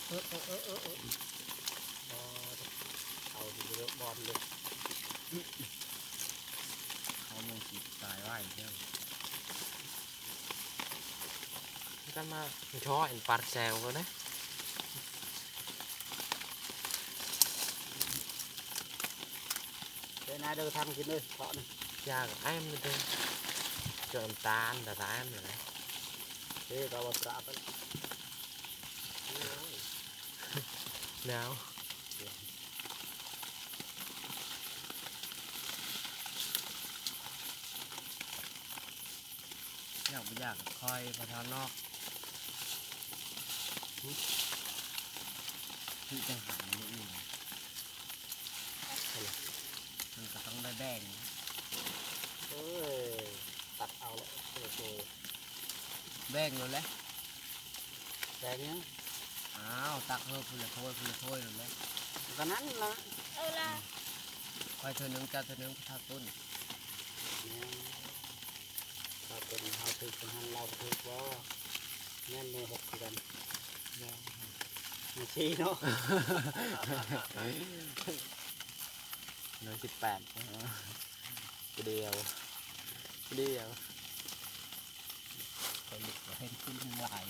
เอาดีเยอะบอลเลยเขามองจิตตายว่าอีกแล้ว กันมาช้อเอ็นปัดแซวก็นะ เดี๋ยวนาเดินทางกินเลยเพาะนี่ ยากไอ้มันเป็นจนน้ำตาลแต่ตาอันอยู่นะ เฮ้ยเราปราบไป หนาว อยากไม่อยากคอยพอทานนอกที่จังหันนี่อื่นมันก็ต้องได้แบ่ง เอ้ยตัดเอาเลยโอ้ แบ่งเลยแหละ แดงเนี้ย อ้าวตักเพิ่มพูละถ้วยเลยแหละ ก็นั้นนะ เอาละ คอยเธอหนึ่งเจ้าเธอหนึ่งทาตุ้น เราเป็นเขาถือเป็นหันเราถือว่าแน่นเลยหกกันมาชี้เนาะ 118เดียว คอยหลุดให้ขึ้นหลาย